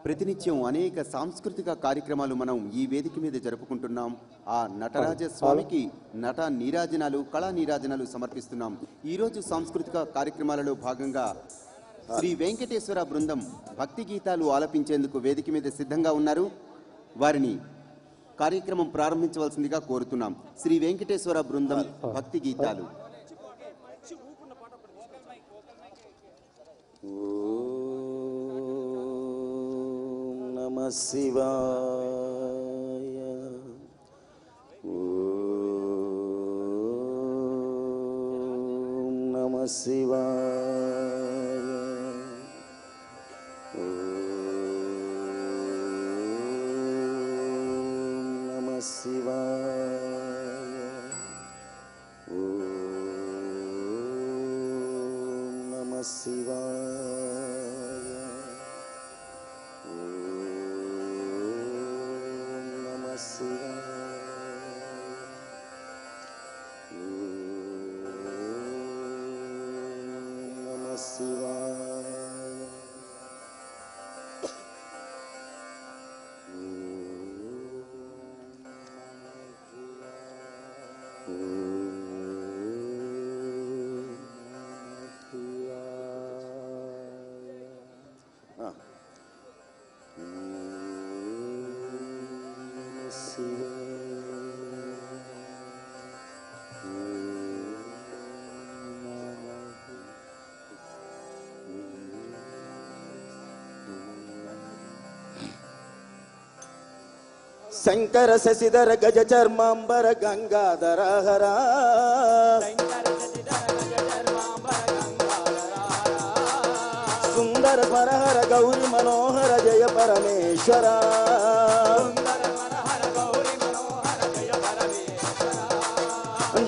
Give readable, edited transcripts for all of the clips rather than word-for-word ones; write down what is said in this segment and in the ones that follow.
ప్రతినిత్యం అనేక సాంస్కృతిక కార్యక్రమాలు మనం ఈ వేదిక మీద జరుపుకుంటున్నాం. ఆ నటరాజ స్వామికి నట నీరాజనాలు, కళా నీరాజనాలు సమర్పిస్తున్నాం. ఈరోజు సాంస్కృతిక కార్యక్రమాలలో భాగంగా శ్రీ వెంకటేశ్వర బృందం భక్తి గీతాలు ఆలపించేందుకు వేదిక మీద సిద్ధంగా ఉన్నారు. వారిని కార్యక్రమం ప్రారంభించవలసిందిగా కోరుతున్నాం. శ్రీ వెంకటేశ్వర బృందం భక్తి గీతాలు. నమః శివాయ. ఓం నమః శివాయ. ఓం నమః శివాయ. ఓం నమః శివాయ. శంకర శశిధర గజ చర్మాంబర గంగాధర హర. సుందర పరహర గౌరి మనోహర జయ పరమేశ్వర.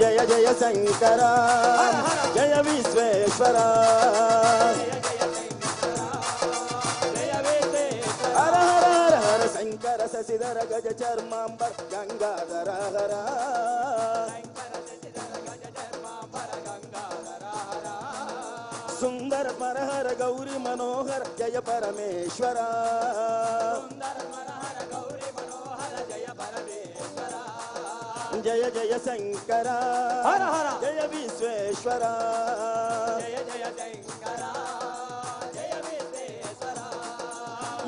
జయ జయ శంకర జయ విశ్వేశ్వర. శంకర శశిధర గజ చర్మాంబర గంగాధర హర. సుందర పరహర గౌరి మనోహర జయ పరమేశ్వర. జయ జయ శంకర జయ విశ్వేశ్వర.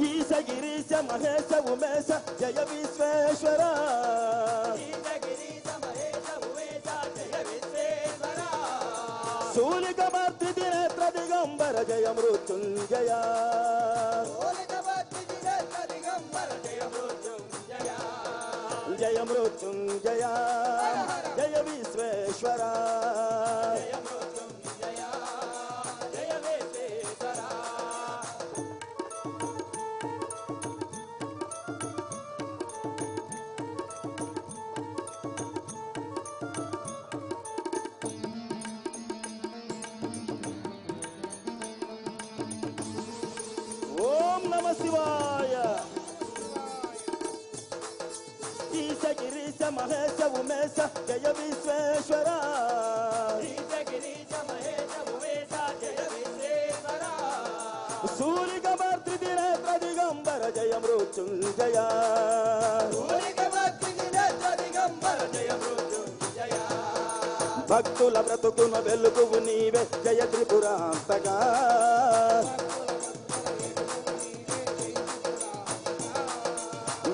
ఈశ గిరీశ మహేశ ఉమేశ జయ విశ్వేశ్వర. శూలిక భర్తి దినేత్ర దిగంబర జయ మృత్యుంజయ. జయ మృత్యుంజయ జయ విశ్వేశ్వర. ఓం నమః శివాయ. ఈశ గిరీశ మహేశ ఉమేశ జయ విశ్వేశ్వర. సూలిక భర్తృ దినేత్ర దిగంబర జయ మృత్యుంజయ. భక్తుల బ్రతుకున వెలుగువు నీవే జయ త్రిపురాంతగా.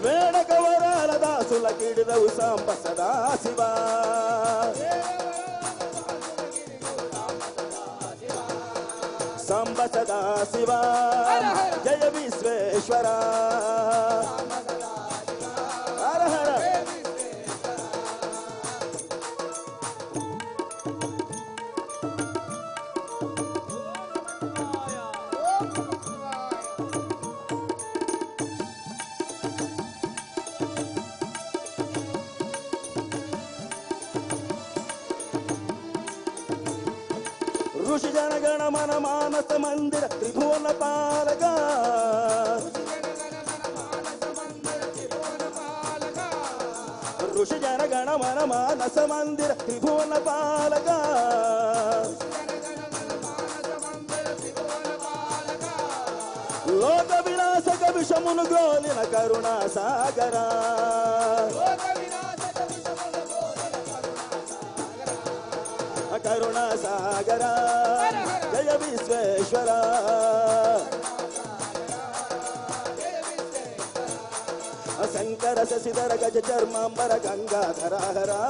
వేడక వరాల దాసుల కిడిదవు సాంబ సదా శివ. సాంబ సదా శివ జయ విశ్వేశ్వర. హర హర. ఋషి జనగణ మన మానస మందిర త్రిభువన పాలక. ఋషి జనగణ మన మానస మందిర త్రిభువన పాలక. లోక వినాశక విషమును గోలిన కరుణా సాగరా కరుణా సాగరా జయ విశ్వేశ్వర శంకర శశిధర గజ చర్మాంబర గంగాధర హరా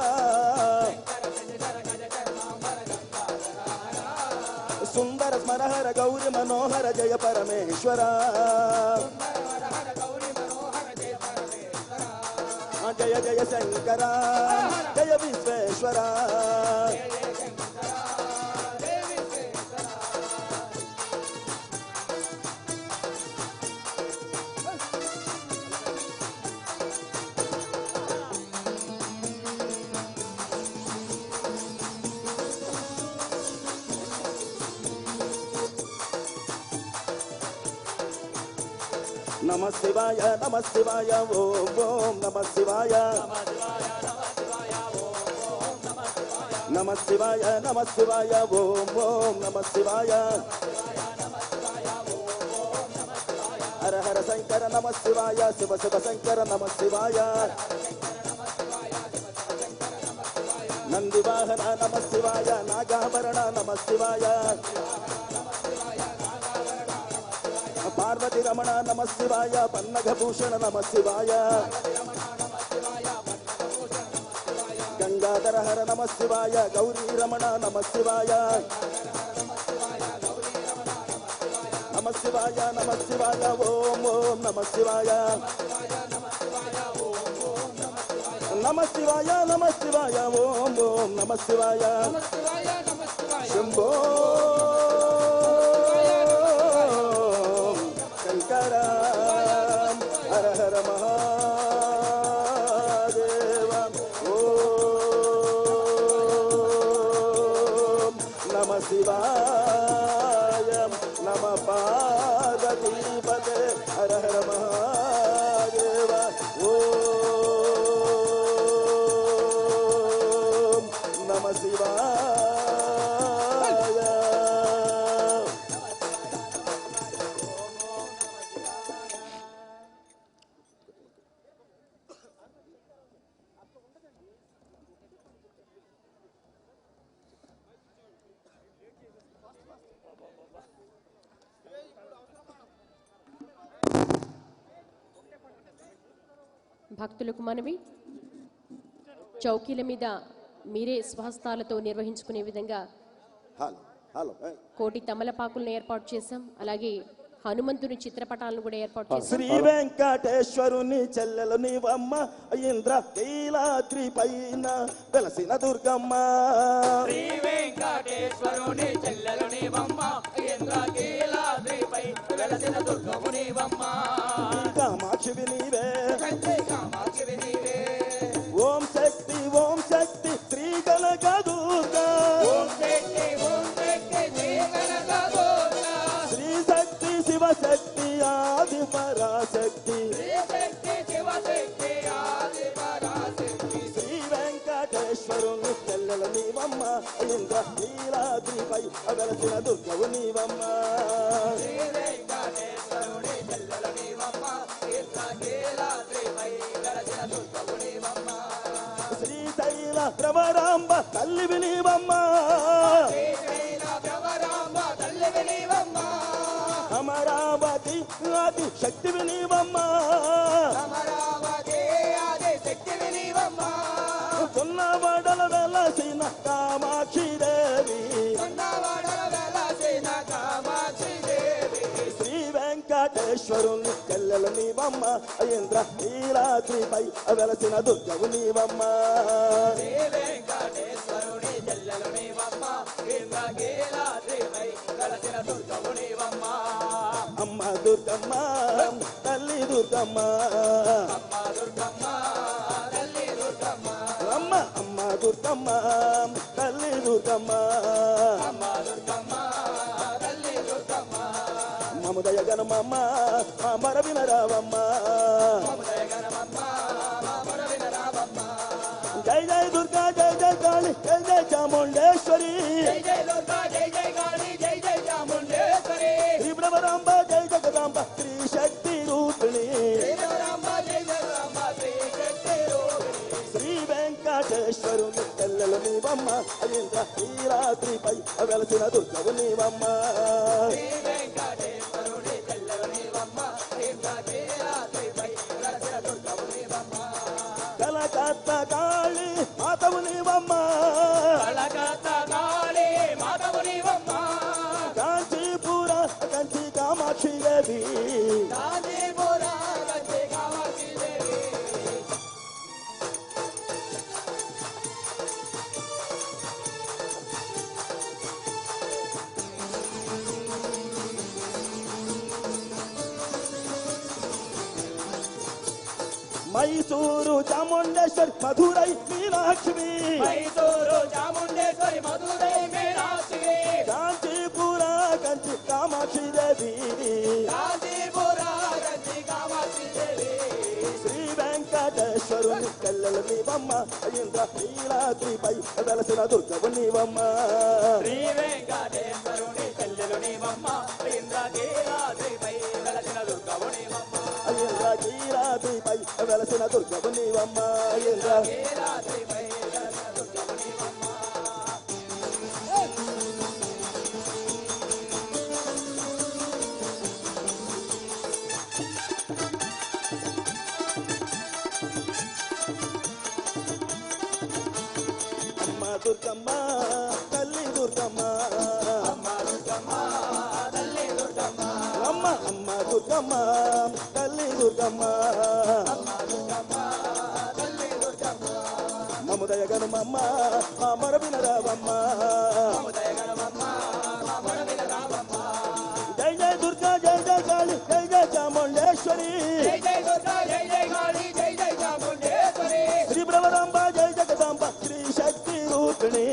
సుందర స్మరహర గౌరి మనోహర జయ పరమేశ్వర జయ జయ శంకర జయ విశ్వేశ్వర నమ శివాయ ఓం ఓం నమ శివాయ నమ శివాయ ఓం ఓం నమ శివాయ హర హర శంకర నమ శివాయ శివ శివ శంకర నమ శివాయ నంది వాహన నమ శివాయ నాగాభరణ నమ శివాయ పార్వతి రమణ నమ శివాయ పన్నగభూషణ నమ శివాయ గంగాధర హర నమ శివాయ గౌరీ రమణ నమ శివాయ నమ శివాయ ఓం ఓం నమ శివాయ నమ శివాయ ఓం ఓం నమ శివాయ శంభో శంకర హర హర మహాదేవ ఓం నమ శివాయ నమ పార్వతీపతే హర హర మహాదేవ ఓం నమ శివాయ. భక్తులకు మనవి, చౌకీల మీద మీరే స్వహస్తాలతో నిర్వహించుకునే విధంగా కోటి తమలపాకులను ఏర్పాటు చేశాం. అలాగే హనుమంతుని చిత్రపటాలను కూడా ఏర్పాటు చేశాం. శ్రీ వెంకటేశ్వరుని చెల్లెలు నీవమ్మ ఇంద్ర కీలాద్రి పైన వెలసిన దుర్గమ్మ. శ్రీ వెంకటేశ్వరుని చెల్లెలు నీవమ్మ ఇంద్ర కీలాద్రి పై వెలసిన దుర్గము నీవమ్మ. కామాక్షివి నీవే కామాక్షివి నీవే. ఓం శక్తి శ్రీ కనక దుర్గా. ఓం శక్తి శ్రీ కనక దుర్గా. శ్రీ శక్తి శివశక్తి ఆది పరాశక్తి. శ్రీ శక్తి శివశక్తి ఆది పరాశక్తి. శ్రీ వెంకటేశ్వరుని చెల్లెలు నీవమ్మ ఇంద్ర కీలాద్రిపై వెలసిన దుర్గవు నీవమ్మ. శ్రీ వెంకటేశ్వరుని చెల్లెలు నీవమ్మ ఇంద్ర కీలాద్రిపై వెలసిన దుర్గము నీవమ్మ. శ్రీశైల భ్రమరాంబ తల్లివి నీవమ్మ. శ్రీశైల భ్రమరాంబ తల్లివి నీవమ్మ. అమరావతి ఆది శక్తివి నీవమ్మ. అమరావతి ఆది శక్తివి నీవమ్మ. సున్నవాడల వెలసిన కామాక్షి దేవి. సున్నవాడల వెలసిన కామాక్షి దేవి. శ్రీ వెంకటేశ్వరుని చెల్లెలు నీవమ్మ ఇంద్ర కీలాద్రిపై వెలసిన దుర్గవు నీవమ్మ. శ్రీ వెంకటేశ్వరుని చెల్లెలు నీవమ్మ ఇంద్ర కీలాద్రిపై వెలసిన దుర్గము నీవమ్మ. అమ్మ దుర్గమ్మ తల్లి దుర్గమ్మ. అమ్మ దుర్గమ్మ తల్లి దుర్గమ్మ. అమ్మ దుర్గమ్మ తల్లి దుర్గమ్మ. అమ్మ దుర్గమ్మ తల్లి దుర్గమ్మ. మముదయ గణమమ్మ మర వినరావమ్మ. మమదయ గణమమ్మ మరవిన రావమ్మ. జై జై దుర్గా జై జై కాళి జై జై చాముండేశ్వరి. జై జై దుర్గా జై జై కాళి జై జై చాముండేశ్వరి. శ్రీ భ్రమరాంబ జై జగదా జగదాంబ శ్రీ శక్తి రూపిణి శ్రీ వెంకటేశ్వరుని తెల్లలు నీవమ్మ ఇంద్ర ఈ రాత్రిపై వెలసిన దుర్గవు నీవమ్మ కలకత్తా కాళీ మాతవు నీవమ్మ కాంచీపుర కంచి కామాక్షి దేవి మైసూరు చాముండేశ్వరి మధురై మీనాక్షి కాంచీపుర కంచి కామాక్షి దేవి శ్రీ వెంకటేశ్వరుని కల్లెలు నీవమ్మ ఇంద్ర నీలాద్రిపై వెలసిన దుర్గవు నీవమ్మ ఇంద్రకీలాద్రిపై వెలసిన దుర్గవు నీవమ్మ ఇంద్ర అమ్మ దుర్గమ్మ తల్లి దుర్గమ్మ అమ్మ అమ్మ దుర్గమ్మ తల్లి దుర్గమ్మ మముదయగనుమమ్మ మా మొరవిన రావమ్మ జై జై దుర్గా జై జై కాళీ జై జై చాముండేశ్వరి శ్రీ బ్రహ్మరాంబ జై జగదాంబ శ్రీ శక్తి రూపిణి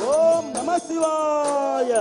ఓం నమః శివాయ.